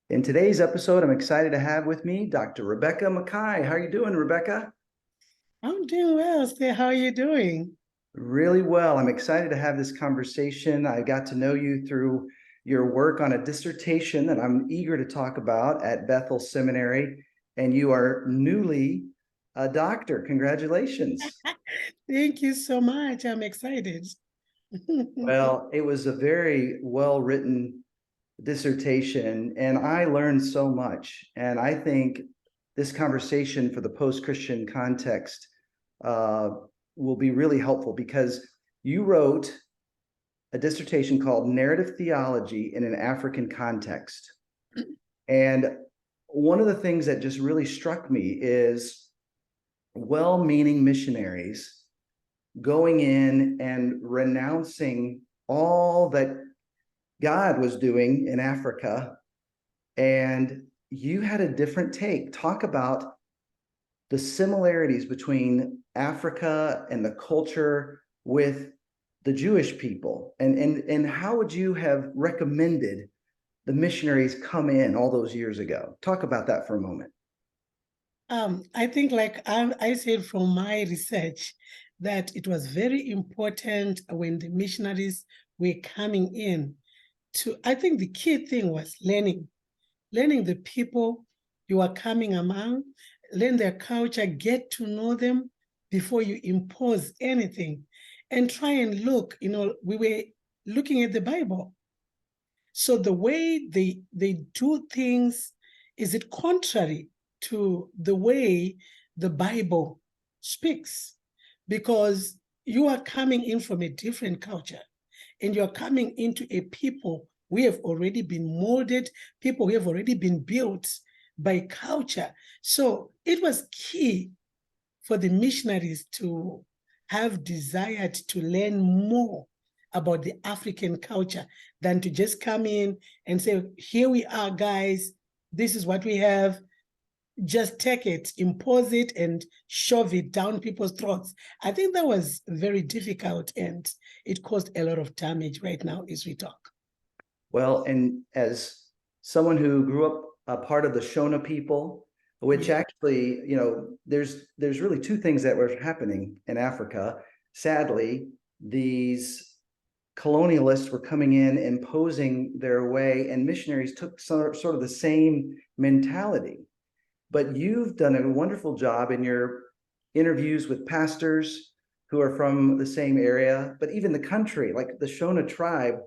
In today's episode, I'm excited to have with me Dr. Rebecca Makayi. How are you doing, Rebecca? I'm doing well, Steve. How are you doing? Really well. I'm excited to have this conversation. I got to know you through your work on a dissertation that I'm eager to talk about at Bethel Seminary, and you are newly a doctor. Congratulations. Thank you so much. I'm excited. Well, it was a very well-written dissertation, and I learned so much. And I think this conversation for the post-Christian context uh, will be really helpful because you wrote a dissertation called Narrative Theology in an African Context. And one of the things that just really struck me is well-meaning missionaries going in and renouncing all that God was doing in Africa, and you had a different take. Talk about the similarities between Africa and the culture with the Jewish people, and how would you have recommended the missionaries come in all those years ago? Talk about that for a moment. I think, like I said from my research, that it was very important when the missionaries were coming in I think the key thing was learning the people you are coming among, learn their culture, get to know them before you impose anything, and try and look. We were looking at the Bible. So the way they do things, is it contrary to the way the Bible speaks? Because you are coming in from a different culture, and you're coming into a people we have already been molded, people who have already been built by culture. So it was key for the missionaries to have desired to learn more about the African culture than to just come in and say, here we are, guys, this is what we have, just take it, impose it, and shove it down people's throats. I think that was very difficult, and it caused a lot of damage right now as we talk. Well, and as someone who grew up a part of the Shona people, which Yeah. actually, there's really two things that were happening in Africa. Sadly, these colonialists were coming in, imposing their way, and missionaries took sort of the same mentality. But you've done a wonderful job in your interviews with pastors who are from the same area, but even the country, like the Shona tribe,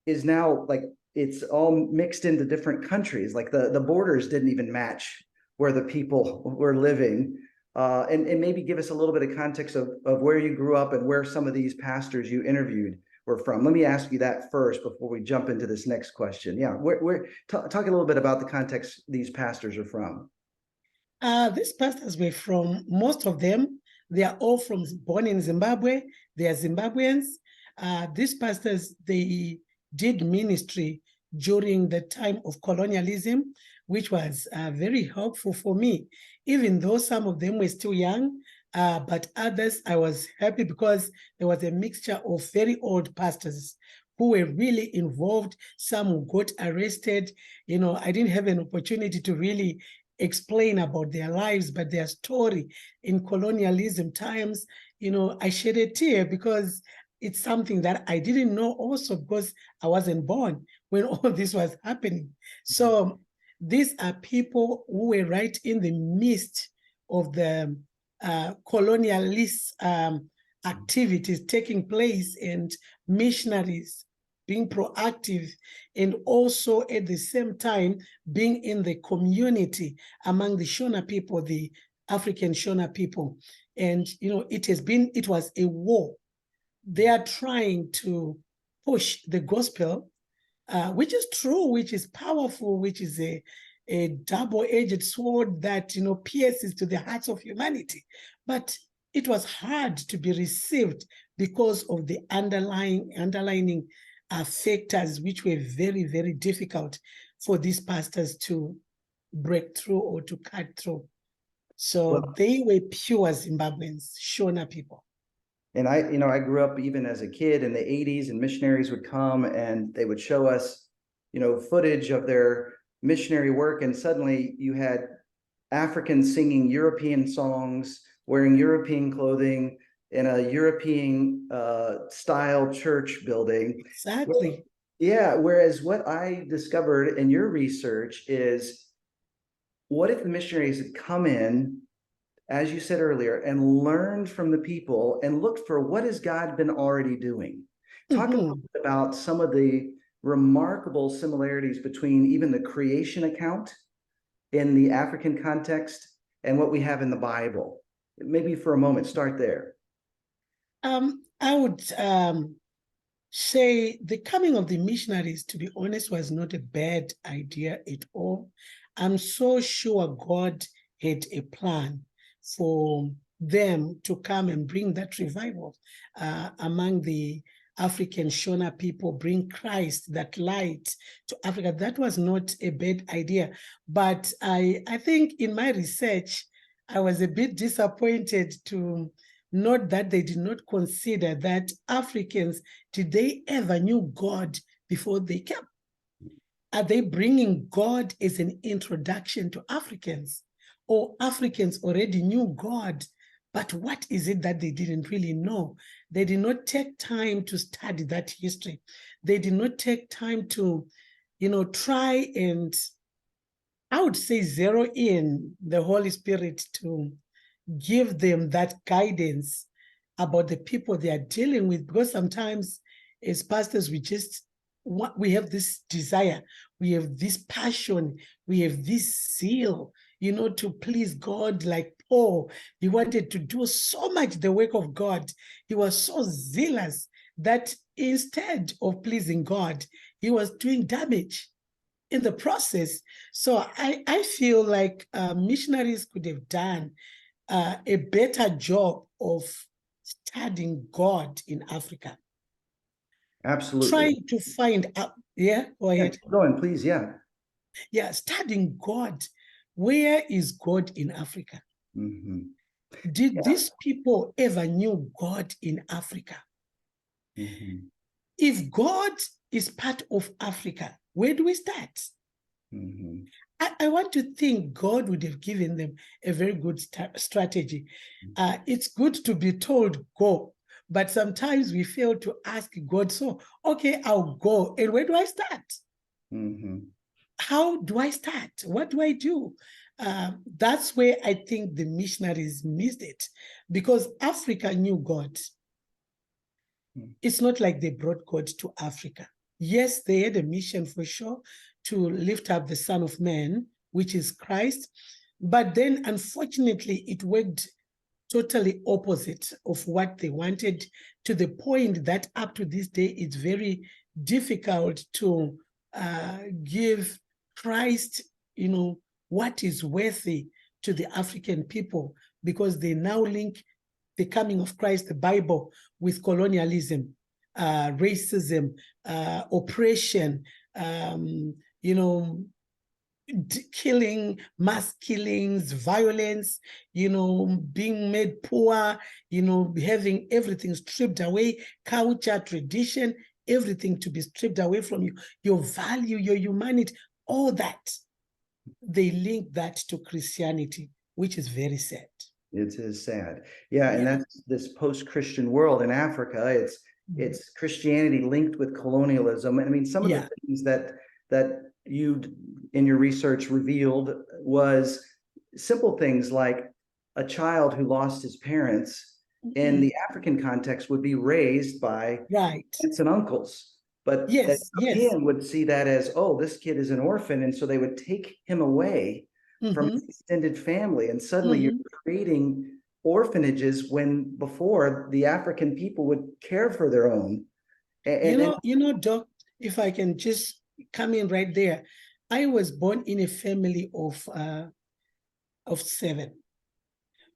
is now like it's all mixed into different countries. Like the borders didn't even match where the people were living. And maybe give us a little bit of context of where you grew up and where some of these pastors you interviewed were from. Let me ask you that first before we jump into this next question. Yeah, talk a little bit about the context these pastors are from. These pastors were from, most of them, they are all born in Zimbabwe. They are Zimbabweans. These pastors, they did ministry during the time of colonialism, which was very helpful for me, even though some of them were still young. But others, I was happy because there was a mixture of very old pastors who were really involved. Some who got arrested. I didn't have an opportunity to really explain about their lives, but their story in colonialism times, I shed a tear because it's something that I didn't know also because I wasn't born when all this was happening. So these are people who were right in the midst of the colonialist activities taking place, and missionaries being proactive, and also at the same time being in the community among the Shona people, the African Shona people. And it was a war. They are trying to push the gospel, which is true, which is powerful, which is a double-edged sword that pierces to the hearts of humanity. But it was hard to be received because of the underlining factors, which were very, very difficult for these pastors to break through or to cut through. So Well, they were pure Zimbabweans, Shona people. and I grew up even as a kid in the 80s, and missionaries would come and they would show us footage of their missionary work, and suddenly you had Africans singing European songs, wearing European clothing in a European style church building. Exactly. Yeah, whereas what I discovered in your research is, what if the missionaries had come in, as you said earlier, and learned from the people and looked for what has God been already doing? Talk a little bit about some of the remarkable similarities between even the creation account in the African context and what we have in the Bible. Maybe for a moment, start there. I would say the coming of the missionaries, to be honest, was not a bad idea at all. I'm so sure God had a plan for them to come and bring that revival among the African Shona people, bring Christ, that light to Africa. That was not a bad idea. But I think in my research, I was a bit disappointed to note that they did not consider that Africans, did they ever knew God before they came? Are they bringing God as an introduction to Africans? Or Africans already knew God, but what is it that they didn't really know? They did not take time to study that history. They did not take time to, try and, I would say, zero in the Holy Spirit to give them that guidance about the people they are dealing with. Because sometimes as pastors, we have this desire, we have this passion, we have this zeal, to please God. Like Paul, he wanted to do so much the work of God. He was so zealous that instead of pleasing God, he was doing damage in the process. So I feel like missionaries could have done a better job of studying God in Africa. Absolutely. Trying to find out, go ahead. Go on, please, yeah. Yeah, studying God. Where is God in Africa? Did these people ever knew God in Africa? If God is part of Africa, where do we start? I want to think God would have given them a very good strategy. It's good to be told, go, but sometimes we fail to ask God, so, okay, I'll go. And where do I start? How do I start? What do I do? That's where I think the missionaries missed it, because Africa knew God. It's not like they brought God to Africa. Yes, they had a mission for sure to lift up the Son of Man, which is Christ. But then, unfortunately, it worked totally opposite of what they wanted, to the point that up to this day, it's very difficult to give Christ, what is worthy to the African people, because they now link the coming of Christ, the Bible, with colonialism, racism, oppression, killing, mass killings, violence, being made poor, having everything stripped away, culture, tradition, everything to be stripped away from you, your value, your humanity, all that. They link that to Christianity, which is very sad. It is sad. Yeah, and that's this post-Christian world in Africa. It's Christianity linked with colonialism. I mean, some of the things that you in your research revealed was simple things like a child who lost his parents in the African context would be raised by aunts and uncles. But European would see that as, oh, this kid is an orphan, and so they would take him away from his extended family, and suddenly you're creating orphanages when before the African people would care for their own. Doc, if I can just come in right there, I was born in a family of 7,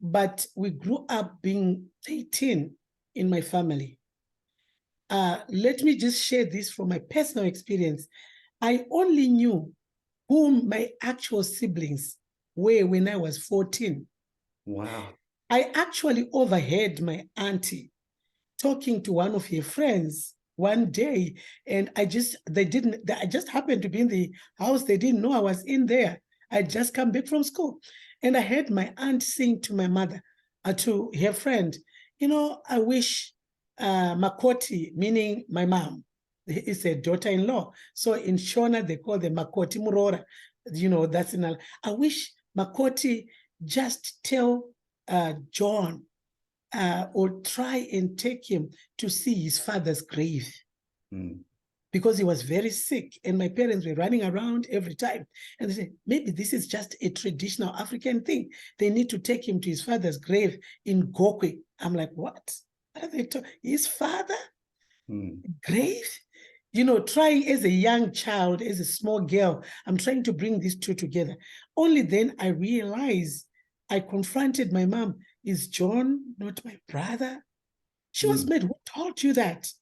but we grew up being 18 in my family. Let me just share this from my personal experience. I only knew whom my actual siblings were when I was 14. Wow. I actually overheard my auntie talking to one of her friends one day, and I just happened to be in the house. They didn't know I was in there. I just come back from school, and I heard my aunt saying to my mother, to her friend, I wish Makoti, meaning my mom, is a daughter-in-law. So in Shona, they call them Makoti Murora. That's I wish Makoti just tell John or try and take him to see his father's grave. Because he was very sick, and my parents were running around every time. And they said, maybe this is just a traditional African thing. They need to take him to his father's grave in Gokwe. I'm like, what? What are they talking? His father? Grave? Trying as a young child, as a small girl, I'm trying to bring these two together. Only then I realized, I confronted my mom, is John not my brother? She was mad. Who told you that?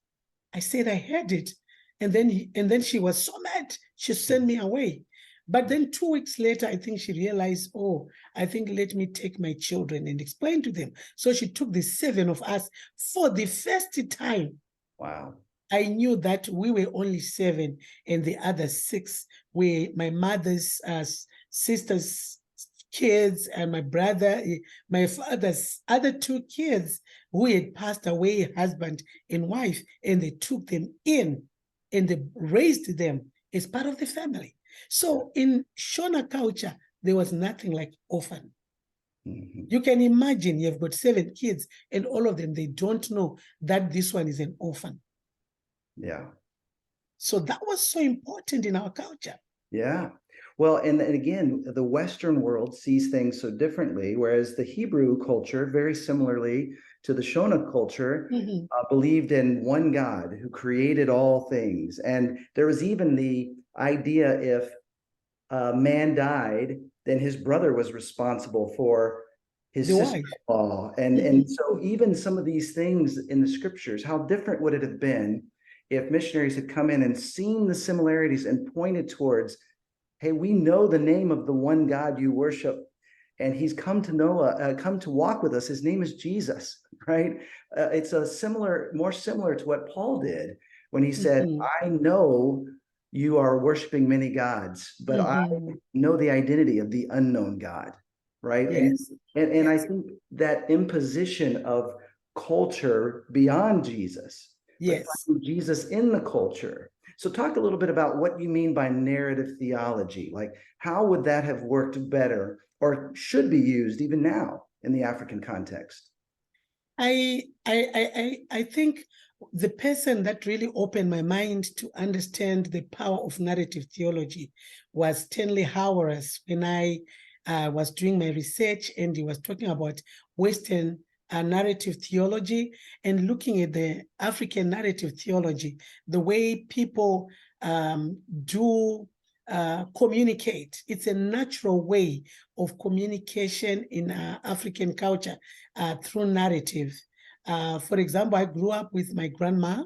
I said, I heard it. And then she was so mad, she sent me away. But then 2 weeks later, I think she realized, oh, I think let me take my children and explain to them. So she took the 7 of us for the first time. Wow. I knew that we were only 7, and the other 6 were my mother's sister's kids, and my father's other 2 kids who had passed away, husband and wife, and they took them in and they raised them as part of the family. So in Shona culture, there was nothing like orphan. You can imagine you've got 7 kids, and all of them, they don't know that this one is an orphan. Yeah. So that was so important in our culture. Yeah. Well, and again, the Western world sees things so differently, whereas the Hebrew culture, very similarly to the Shona culture, believed in one God who created all things. And there was even the idea, if a man died, then his brother was responsible for his sister-in-law. And so even some of these things in the scriptures, how different would it have been if missionaries had come in and seen the similarities and pointed towards, hey, we know the name of the one God you worship, and he's come to walk with us. His name is Jesus, right? It's more similar to what Paul did when he said, I know you are worshiping many gods, but I know the identity of the unknown God, right? Yes. And I think that imposition of culture beyond Jesus, yes, but Jesus in the culture. So talk a little bit about what you mean by narrative theology. Like, how would that have worked better or should be used even now in the African context? I think the person that really opened my mind to understand the power of narrative theology was Stanley Hauerwas when I was doing my research, and he was talking about Western narrative theology and looking at the African narrative theology, the way people do communicate. It's a natural way of communication in African culture through narrative. For example, I grew up with my grandma,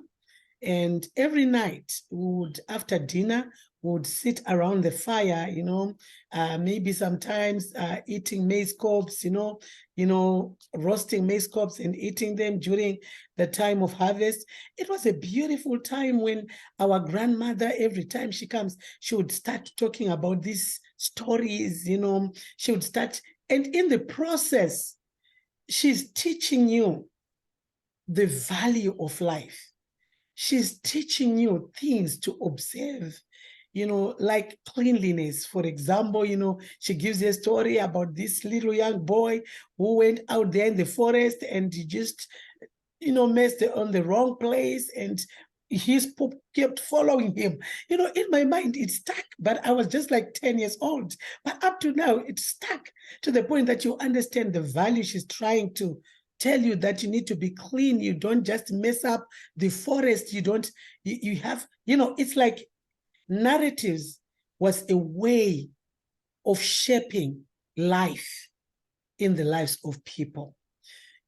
and every night after dinner, we would sit around the fire, maybe sometimes eating maize cobs, roasting maize cobs and eating them during the time of harvest. It was a beautiful time when our grandmother, every time she comes, she would start talking about these stories, she would start, and in the process, she's teaching you the value of life. She's teaching you things to observe, like cleanliness. For example, she gives a story about this little young boy who went out there in the forest and he just, messed on the wrong place, and his poop kept following him. In my mind, it stuck, but I was just like 10 years old. But up to now, it's stuck to the point that you understand the value she's trying to tell you, that you need to be clean. You don't just mess up the forest. You have, it's like narratives was a way of shaping life in the lives of people.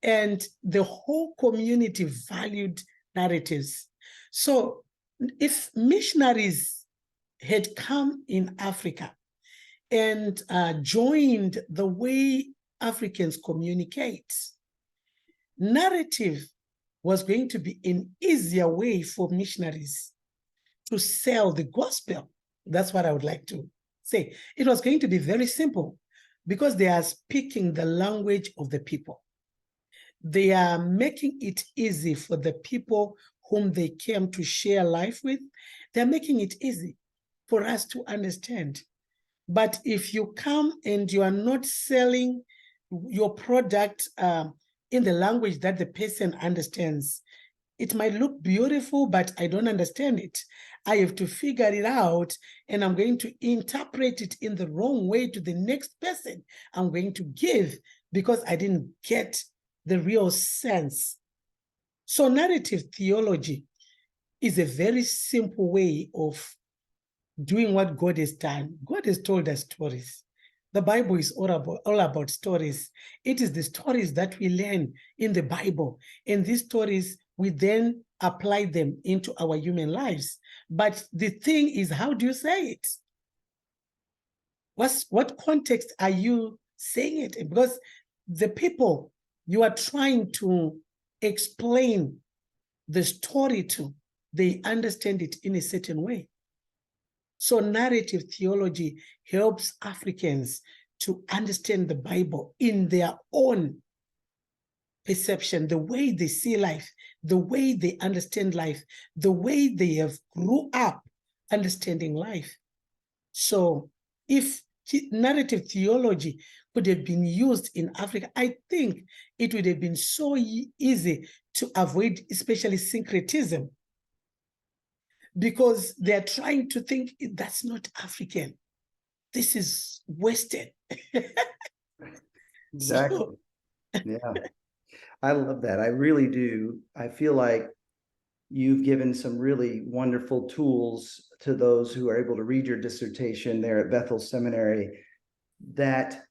And the whole community valued narratives. So if missionaries had come in Africa and joined the way Africans communicate, narrative was going to be an easier way for missionaries to sell the gospel. That's what I would like to say. It was going to be very simple because they are speaking the language of the people. They are making it easy for the people whom they came to share life with. They're making it easy for us to understand. But if you come and you are not selling your product in the language that the person understands, it might look beautiful, but I don't understand it. I have to figure it out, and I'm going to interpret it in the wrong way to the next person I'm going to give because I didn't get the real sense. So narrative theology is a very simple way of doing what God has done. God has told us stories. The Bible is all about stories. It is the stories that we learn in the Bible. And these stories, we then apply them into our human lives. But the thing is, how do you say it? What context are you saying it in? Because the people you are trying to explain the story to, they understand it in a certain way. So narrative theology helps Africans to understand the Bible in their own perception, the way they see life, the way they understand life, the way they have grew up understanding life. So if narrative theology could have been used in Africa, I think it would have been so easy to avoid, especially syncretism, because they're trying to think that's not African. This is Western. Exactly. So, Yeah. I love that. I really do. I feel like you've given some really wonderful tools to those who are able to read your dissertation there at Bethel Seminary that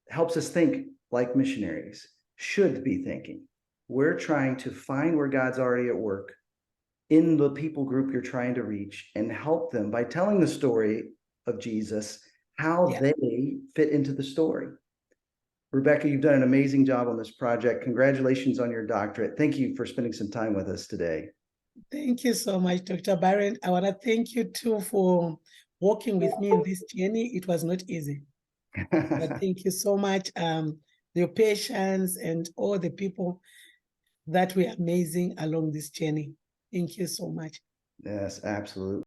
helps us think like missionaries should be thinking. We're trying to find where God's already at work in the people group you're trying to reach and help them by telling the story of Jesus, how they fit into the story. Rebecca, you've done an amazing job on this project. Congratulations on your doctorate. Thank you for spending some time with us today. Thank you so much, Dr. Bryant. I want to thank you too for working with me in this journey. It was not easy, but thank you so much. Your patience and all the people that were amazing along this journey. Thank you so much. Yes, absolutely.